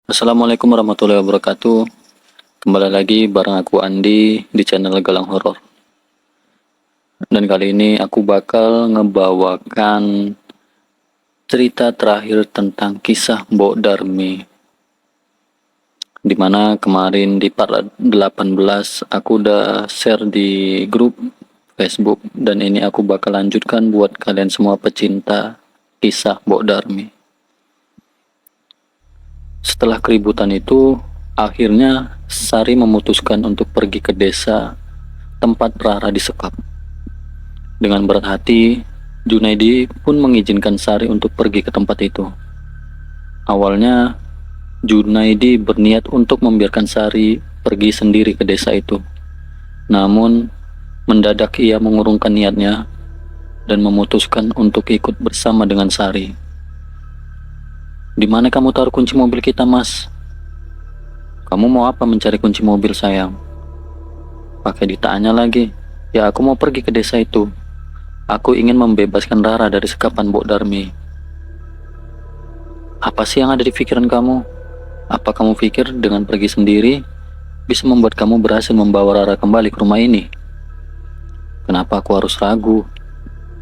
Assalamualaikum warahmatullahi wabarakatuh. Kembali lagi bareng aku Andi di channel Galang Horor. Dan kali ini aku bakal ngebawakan cerita terakhir tentang kisah Mbok Darmi. Dimana kemarin di part 18 aku udah share di grup Facebook, dan ini aku bakal lanjutkan buat kalian semua pecinta kisah Mbok Darmi. Setelah keributan itu, akhirnya Sari memutuskan untuk pergi ke desa tempat Rara disekap. Dengan berat hati, Junaidi pun mengizinkan Sari untuk pergi ke tempat itu. Awalnya, Junaidi berniat untuk membiarkan Sari pergi sendiri ke desa itu. Namun, mendadak ia mengurungkan niatnya dan memutuskan untuk ikut bersama dengan Sari. "Di mana kamu taruh kunci mobil kita, Mas? Kamu mau apa mencari kunci mobil, sayang?" Pakai ditanya lagi. "Ya, aku mau pergi ke desa itu. Aku ingin membebaskan Rara dari sekapan Mbok Darmi." "Apa sih yang ada di pikiran kamu? Apa kamu pikir dengan pergi sendiri bisa membuat kamu berhasil membawa Rara kembali ke rumah ini? Kenapa aku harus ragu?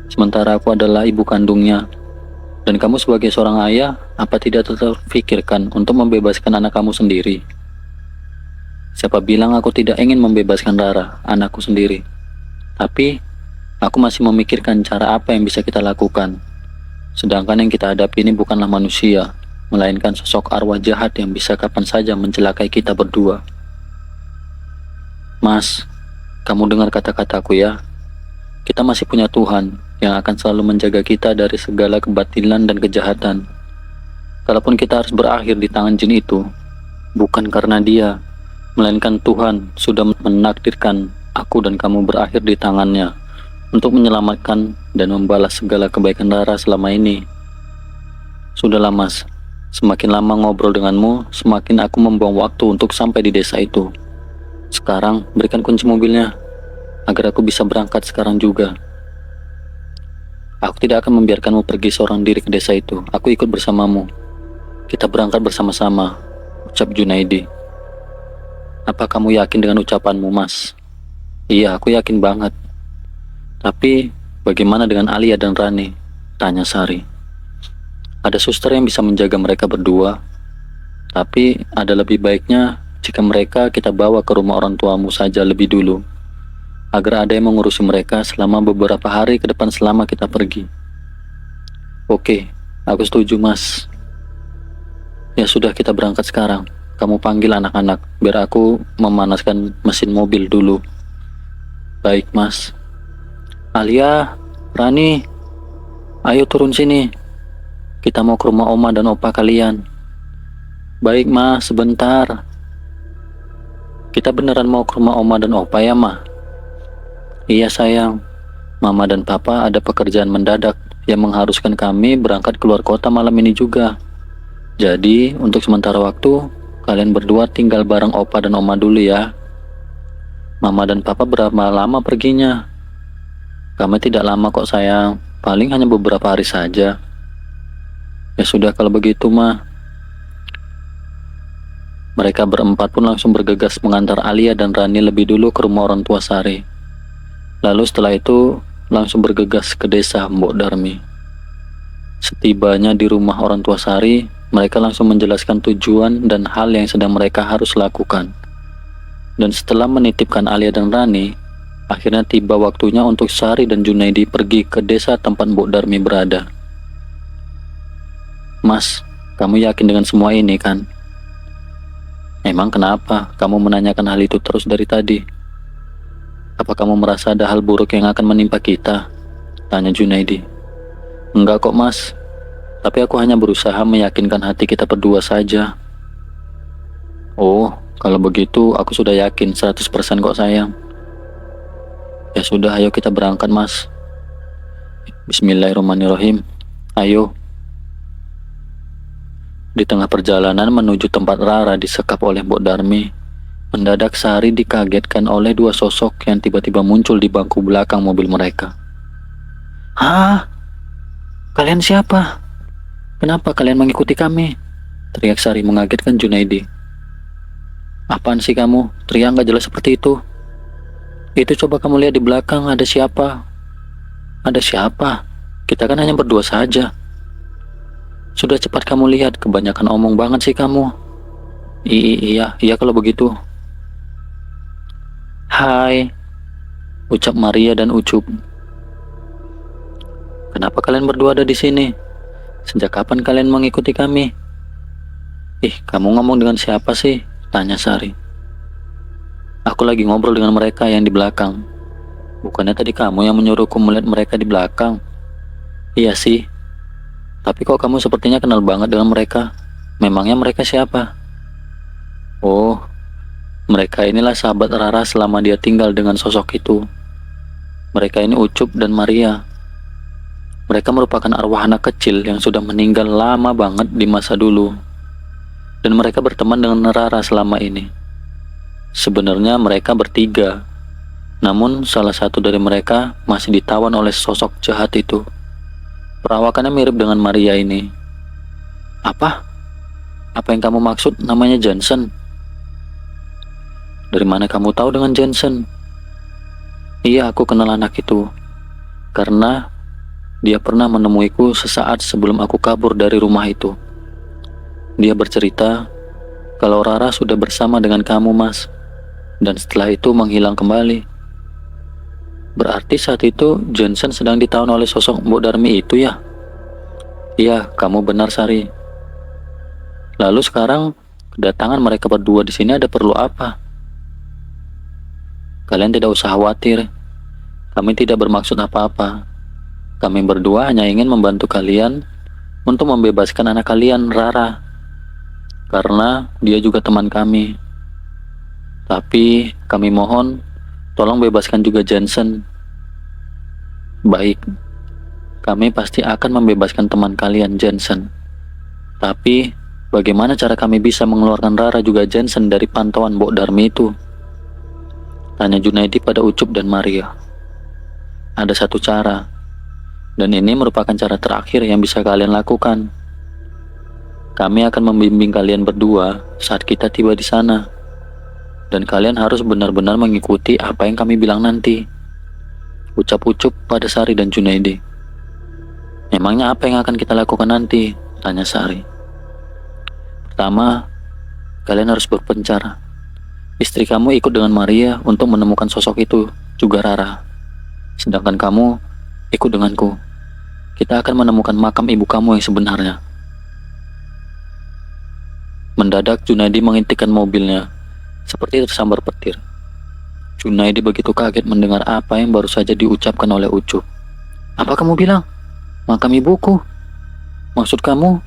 Sementara aku adalah ibu kandungnya. Dan kamu sebagai seorang ayah, apa tidak terfikirkan untuk membebaskan anak kamu sendiri?" "Siapa bilang aku tidak ingin membebaskan Rara, anakku sendiri? Tapi, aku masih memikirkan cara apa yang bisa kita lakukan. Sedangkan yang kita hadapi ini bukanlah manusia, melainkan sosok arwah jahat yang bisa kapan saja mencelakai kita berdua." "Mas, kamu dengar kata-kataku ya. Kita masih punya Tuhan yang akan selalu menjaga kita dari segala kebatilan dan kejahatan. Kalaupun kita harus berakhir di tangan jin itu, bukan karena dia, melainkan Tuhan sudah menakdirkan aku dan kamu berakhir di tangannya untuk menyelamatkan dan membalas segala kebaikan Rara selama ini. Sudahlah Mas, semakin lama ngobrol denganmu, semakin aku membuang waktu untuk sampai di desa itu. Sekarang berikan kunci mobilnya, agar aku bisa berangkat sekarang juga." "Aku tidak akan membiarkanmu pergi seorang diri ke desa itu. Aku ikut bersamamu. Kita berangkat bersama-sama," ucap Junaidi. "Apa kamu yakin dengan ucapanmu, Mas?" "Iya, aku yakin banget. Tapi, bagaimana dengan Alia dan Rani?" tanya Sari. "Ada suster yang bisa menjaga mereka berdua. Tapi, ada lebih baiknya jika mereka kita bawa ke rumah orang tuamu saja lebih dulu, agar ada yang mengurusi mereka selama beberapa hari ke depan selama kita pergi." "Oke, aku setuju, Mas." "Ya sudah, kita berangkat sekarang. Kamu panggil anak-anak, biar aku memanaskan mesin mobil dulu." "Baik, Mas." "Alia, Rani, ayo turun sini. Kita mau ke rumah oma dan opa kalian." "Baik, Mas, sebentar." "Kita beneran mau ke rumah oma dan opa ya, Ma?" "Iya, sayang. Mama dan Papa ada pekerjaan mendadak yang mengharuskan kami berangkat keluar kota malam ini juga. Jadi, untuk sementara waktu, kalian berdua tinggal bareng opa dan oma dulu ya. Mama dan Papa berapa lama perginya?" "Kami tidak lama kok, sayang. Paling hanya beberapa hari saja." "Ya sudah kalau begitu, Ma." Mereka berempat pun langsung bergegas mengantar Alia dan Rani lebih dulu ke rumah orang tua Sari. Lalu setelah itu langsung bergegas ke desa Mbok Darmi. Setibanya di rumah orang tua Sari, mereka langsung menjelaskan tujuan dan hal yang sedang mereka harus lakukan. Dan setelah menitipkan Alia dan Rani, akhirnya tiba waktunya untuk Sari dan Junaidi pergi ke desa tempat Mbok Darmi berada. "Mas, kamu yakin dengan semua ini kan?" "Emang kenapa kamu menanyakan hal itu terus dari tadi? Apa kamu merasa ada hal buruk yang akan menimpa kita?" tanya Junaidi. "Enggak kok, Mas. Tapi aku hanya berusaha meyakinkan hati kita berdua saja." "Oh, kalau begitu aku sudah yakin 100% kok, sayang." "Ya sudah, ayo kita berangkat, Mas." Bismillahirrahmanirrahim. "Ayo." Di tengah perjalanan menuju tempat Rara disekap oleh Mbok Darmi, mendadak Sari dikagetkan oleh dua sosok yang tiba-tiba muncul di bangku belakang mobil mereka. "Hah? Kalian siapa? Kenapa kalian mengikuti kami?" teriak Sari mengagetkan Junaidi. Apaan sih kamu? Teriak gak jelas seperti itu. Itu coba kamu lihat di belakang, ada siapa? Ada siapa? Kita kan hanya berdua saja. Sudah cepat kamu lihat, kebanyakan omong banget sih kamu. Iya kalau begitu. Hai, ucap Maria dan Ucup. Kenapa kalian berdua ada di sini? Sejak kapan kalian mengikuti kami? Kamu ngomong dengan siapa sih? Tanya Sari. Aku lagi ngobrol dengan mereka yang di belakang. Bukannya tadi kamu yang menyuruhku melihat mereka di belakang? Iya sih. Tapi kok kamu sepertinya kenal banget dengan mereka? Memangnya mereka siapa? Oh, mereka inilah sahabat Rara selama dia tinggal dengan sosok itu. Mereka ini Ucup dan Maria. Mereka merupakan arwah anak kecil yang sudah meninggal lama banget di masa dulu. Dan mereka berteman dengan Rara selama ini. Sebenarnya mereka bertiga. Namun salah satu dari mereka masih ditawan oleh sosok jahat itu. Perawakannya mirip dengan Maria ini. Apa? Apa yang kamu maksud namanya Johnson? Dari mana kamu tahu dengan Johnson? Iya, aku kenal anak itu. Karena dia pernah menemuiku sesaat sebelum aku kabur dari rumah itu. Dia bercerita kalau Rara sudah bersama dengan kamu, Mas. Dan setelah itu menghilang kembali. Berarti saat itu Johnson sedang ditawan oleh sosok Mbok Darmi itu ya? Iya, kamu benar Sari. Lalu sekarang kedatangan mereka berdua di sini ada perlu apa? Kalian tidak usah khawatir. Kami tidak bermaksud apa-apa. Kami berdua hanya ingin membantu kalian untuk membebaskan anak kalian, Rara. Karena dia juga teman kami. Tapi kami mohon, tolong bebaskan juga Johnson. Baik, kami pasti akan membebaskan teman kalian, Johnson. Tapi, bagaimana cara kami bisa mengeluarkan Rara juga Johnson dari pantauan Mbok Darmi itu? Tanya Junaidi pada Ucup dan Maria. Ada satu cara. Dan ini merupakan cara terakhir yang bisa kalian lakukan. Kami akan membimbing kalian berdua saat kita tiba di sana. Dan kalian harus benar-benar mengikuti apa yang kami bilang nanti. Ucap Ucup pada Sari dan Junaidi. Memangnya apa yang akan kita lakukan nanti? Tanya Sari. Pertama, kalian harus berpencar. Istri kamu ikut dengan Maria untuk menemukan sosok itu, juga Rara. Sedangkan kamu ikut denganku. Kita akan menemukan makam ibu kamu yang sebenarnya. Mendadak Junaidi mengintikan mobilnya, seperti tersambar petir. Junaidi begitu kaget mendengar apa yang baru saja diucapkan oleh Ucup. Apa kamu bilang? Makam ibuku? Maksud kamu,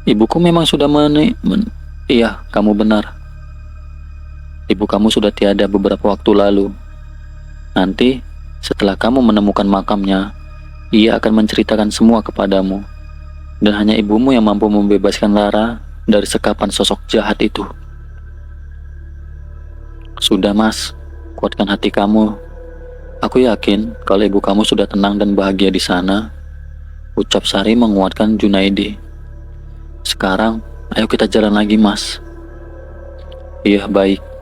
ibuku memang sudah Iya, kamu benar. Ibu kamu sudah tiada beberapa waktu lalu. Nanti, setelah kamu menemukan makamnya, ia akan menceritakan semua kepadamu. Dan hanya ibumu yang mampu membebaskan Rara dari sekapan sosok jahat itu. Sudah Mas, kuatkan hati kamu. Aku yakin kalau ibu kamu sudah tenang dan bahagia di sana. Ucap Sari menguatkan Junaidi. Sekarang, ayo kita jalan lagi Mas. Iya baik.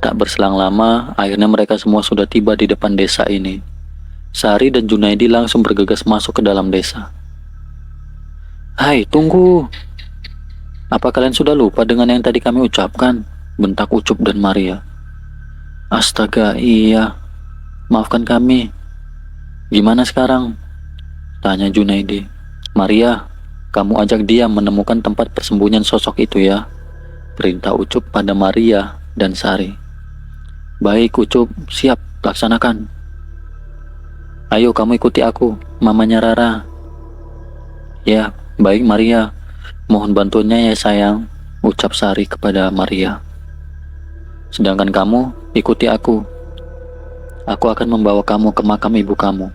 Tak berselang lama, akhirnya mereka semua sudah tiba di depan desa ini. Sari dan Junaidi langsung bergegas masuk ke dalam desa. Hai, tunggu. Apa kalian sudah lupa dengan yang tadi kami ucapkan? Bentak Ucup dan Maria. Astaga, iya. Maafkan kami. Gimana sekarang? Tanya Junaidi. Maria, kamu ajak dia menemukan tempat persembunyian sosok itu ya. Perintah Ucup pada Maria dan Sari. Baik Ucup, siap, laksanakan. Ayo kamu ikuti aku, mamanya Rara. Ya, baik Maria. Mohon bantuannya ya sayang, ucap Sari kepada Maria. Sedangkan kamu, ikuti aku. Aku akan membawa kamu ke makam ibu kamu.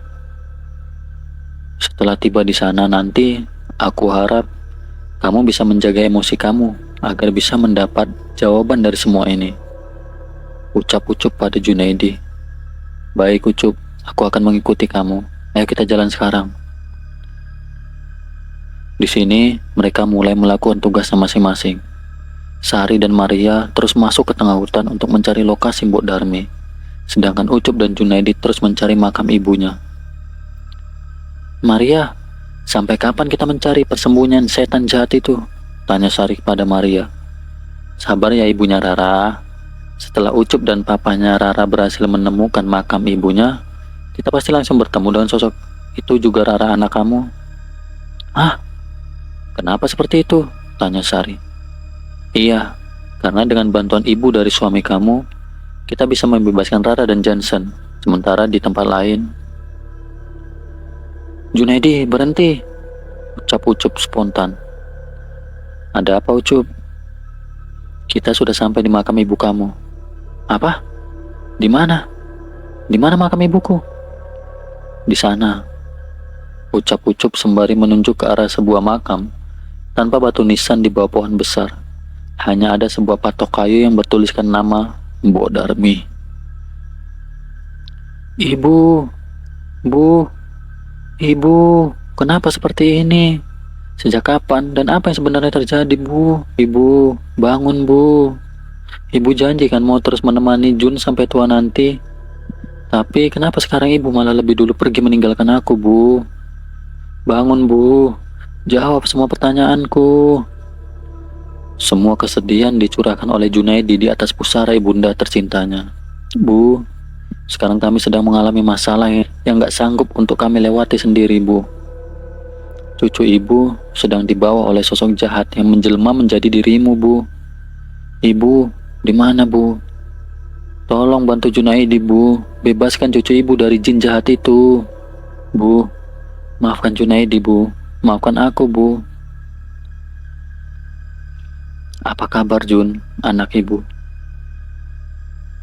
Setelah tiba di sana nanti, aku harap kamu bisa menjaga emosi kamu agar bisa mendapat jawaban dari semua ini. Ucap Ucup pada Junaidi. Baik Ucup, aku akan mengikuti kamu. Ayo kita jalan sekarang. Di sini, mereka mulai melakukan tugasnya masing-masing. Sari dan Maria terus masuk ke tengah hutan untuk mencari lokasi Mbok Darmi, sedangkan Ucup dan Junaidi terus mencari makam ibunya. Maria, sampai kapan kita mencari persembunyian setan jahat itu? Tanya Sari kepada Maria. Sabar ya ibunya Rara. Setelah Ucup dan papanya Rara berhasil menemukan makam ibunya, kita pasti langsung bertemu dengan sosok itu juga Rara anak kamu. Ah, kenapa seperti itu? Tanya Sari. Iya, karena dengan bantuan ibu dari suami kamu, kita bisa membebaskan Rara dan Johnson. Sementara di tempat lain... Junaidi, berhenti! Ucap Ucup spontan. Ada apa, Ucup? Kita sudah sampai di makam ibu kamu. Apa? Di mana? Di mana makam ibuku? Di sana. Ucap Ucup sembari menunjuk ke arah sebuah makam tanpa batu nisan di bawah pohon besar. Hanya ada sebuah patok kayu yang bertuliskan nama Mbok Darmi. Ibu, Ibu, kenapa seperti ini? Sejak kapan dan apa yang sebenarnya terjadi, Bu? Ibu, bangun, Bu. Ibu janji kan mau terus menemani Jun sampai tua nanti. Tapi kenapa sekarang ibu malah lebih dulu pergi meninggalkan aku, Bu? Bangun, Bu. Jawab semua pertanyaanku. Semua kesedihan dicurahkan oleh Junaidi di atas pusara ibunda tercintanya. Bu, sekarang kami sedang mengalami masalah yang gak sanggup untuk kami lewati sendiri, Bu. Cucu ibu sedang dibawa oleh sosok jahat yang menjelma menjadi dirimu, Bu. Ibu, di mana, Bu? Tolong bantu Junaidi, Bu. Bebaskan cucu ibu dari jin jahat itu. Bu, maafkan Junaidi, Bu. Maafkan aku, Bu. Apa kabar, Jun, anak ibu?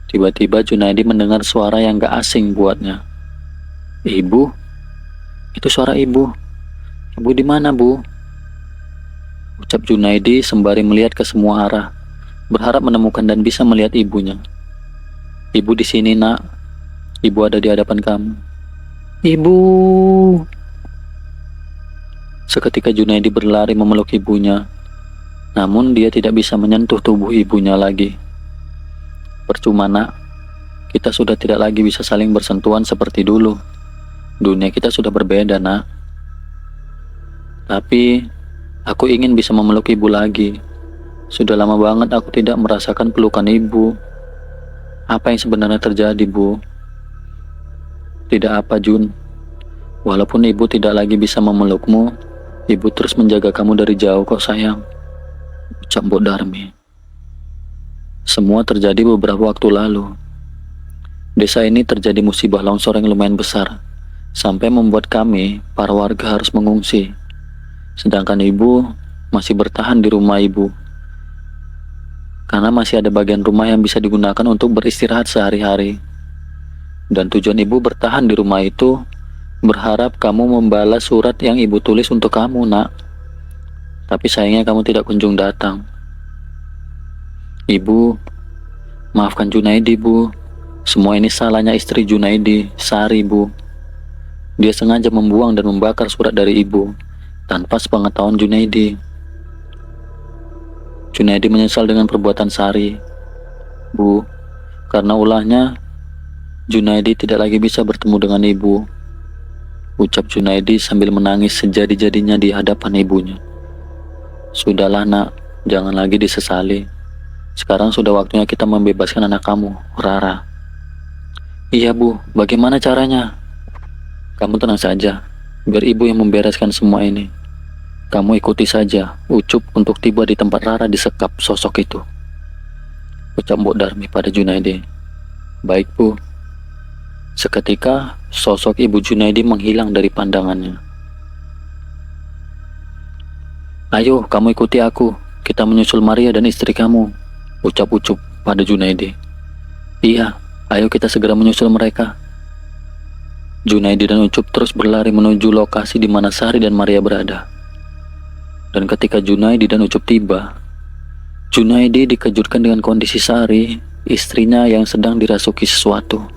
Tiba-tiba Junaidi mendengar suara yang gak asing buatnya. Ibu? Itu suara ibu. Ibu di mana, Bu? Ucap Junaidi sembari melihat ke semua arah, berharap menemukan dan bisa melihat ibunya. Ibu di sini, Nak. Ibu ada di hadapan kamu. Ibu. Seketika Junaidi berlari memeluk ibunya. Namun dia tidak bisa menyentuh tubuh ibunya lagi. Percuma, Nak. Kita sudah tidak lagi bisa saling bersentuhan seperti dulu. Dunia kita sudah berbeda, Nak. Tapi aku ingin bisa memeluk ibu lagi. Sudah lama banget aku tidak merasakan pelukan ibu. Apa yang sebenarnya terjadi, Bu? Tidak apa, Jun. Walaupun ibu tidak lagi bisa memelukmu, ibu terus menjaga kamu dari jauh kok, sayang. Ucap Mbok Darmi. Semua terjadi beberapa waktu lalu. Desa ini terjadi musibah longsor yang lumayan besar, sampai membuat kami, para warga harus mengungsi. Sedangkan ibu masih bertahan di rumah ibu. Karena masih ada bagian rumah yang bisa digunakan untuk beristirahat sehari-hari. Dan tujuan ibu bertahan di rumah itu, berharap kamu membalas surat yang ibu tulis untuk kamu, Nak. Tapi sayangnya kamu tidak kunjung datang. Ibu, maafkan Junaidi, Bu. Semua ini salahnya istri Junaidi, Sari, Bu. Dia sengaja membuang dan membakar surat dari ibu, tanpa sepengetahuan Junaidi. Junaidi menyesal dengan perbuatan Sari. Bu, karena ulahnya, Junaidi tidak lagi bisa bertemu dengan ibu. Ucap Junaidi sambil menangis sejadi-jadinya di hadapan ibunya. Sudahlah, Nak, jangan lagi disesali. Sekarang sudah waktunya kita membebaskan anak kamu, Rara. Iya, Bu, bagaimana caranya? Kamu tenang saja, biar ibu yang membereskan semua ini. Kamu ikuti saja Ucup untuk tiba di tempat Rara disekap sosok itu. Ucap Mbok Darmi pada Junaidi. Baik, Bu. Seketika, sosok ibu Junaidi menghilang dari pandangannya. Ayo, kamu ikuti aku. Kita menyusul Maria dan istri kamu. Ucap Ucup pada Junaidi. Iya, ayo kita segera menyusul mereka. Junaidi dan Ucup terus berlari menuju lokasi di mana Sari dan Maria berada. Dan ketika Junaidi dan Ucup tiba, Junaidi dikejutkan dengan kondisi Sari, istrinya yang sedang dirasuki sesuatu.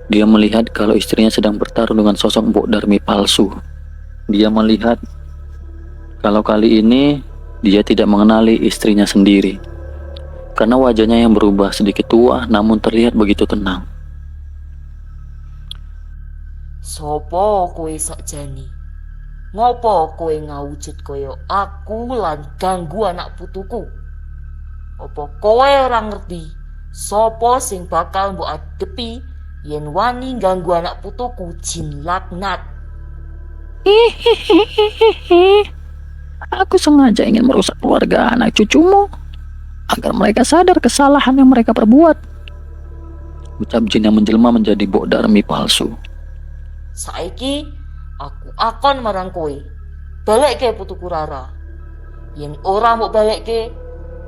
Dia melihat kalau istrinya sedang bertarung dengan sosok Mbok Darmi palsu. Dia melihat Kalau kali ini dia tidak mengenali istrinya sendiri, karena wajahnya yang berubah sedikit tua namun terlihat begitu tenang. Sopo kowe sakjane? Ngopo kowe ngawujud kaya aku lan ganggu anak putuku? Apa kowe ora ngerti sapa sing bakal mbok adepi yen wani ganggu anak putuku jin laknat? Aku sengaja ingin merusak keluarga anak cucumu agar mereka sadar kesalahan yang mereka perbuat. Ucap jin yang menjelma menjadi Mbok Darmi palsu. Saiki aku akon marang kowe. Balekke putuku Rara. Yen ora mbok balekke,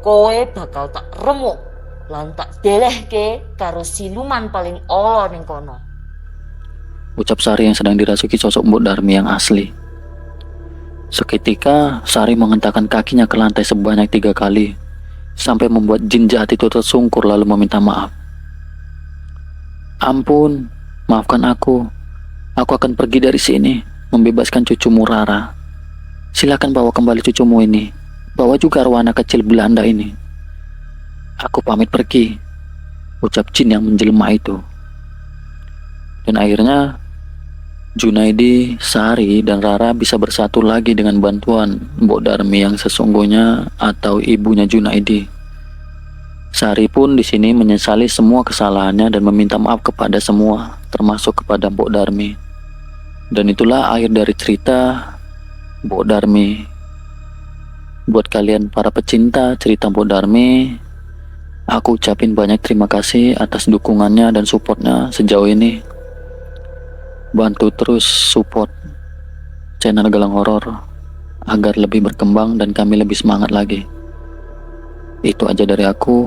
kowe bakal tak remuk lan tak delehke karo siluman paling ala ning kono. Ucap Sari yang sedang dirasuki sosok Mbok Darmi yang asli. Seketika Sari mengentakkan kakinya ke lantai sebanyak 3 kali sampai membuat jin jahat itu tersungkur lalu meminta maaf. Ampun, maafkan aku. Aku akan pergi dari sini, membebaskan cucumu Rara. Silakan bawa kembali cucumu ini. Bawa juga arwah anak kecil Belanda ini. Aku pamit pergi, ucap jin yang menjelma itu. Dan akhirnya Junaidi, Sari, dan Rara bisa bersatu lagi dengan bantuan Mbok Darmi yang sesungguhnya atau ibunya Junaidi. Sari pun di sini menyesali semua kesalahannya dan meminta maaf kepada semua, termasuk kepada Mbok Darmi. Dan itulah akhir dari cerita Mbok Darmi. Buat kalian para pecinta cerita Mbok Darmi, aku ucapin banyak terima kasih atas dukungannya dan supportnya sejauh ini. Bantu terus support channel Galang Horor agar lebih berkembang dan kami lebih semangat lagi. Itu aja dari aku.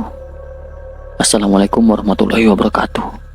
Assalamualaikum warahmatullahi wabarakatuh.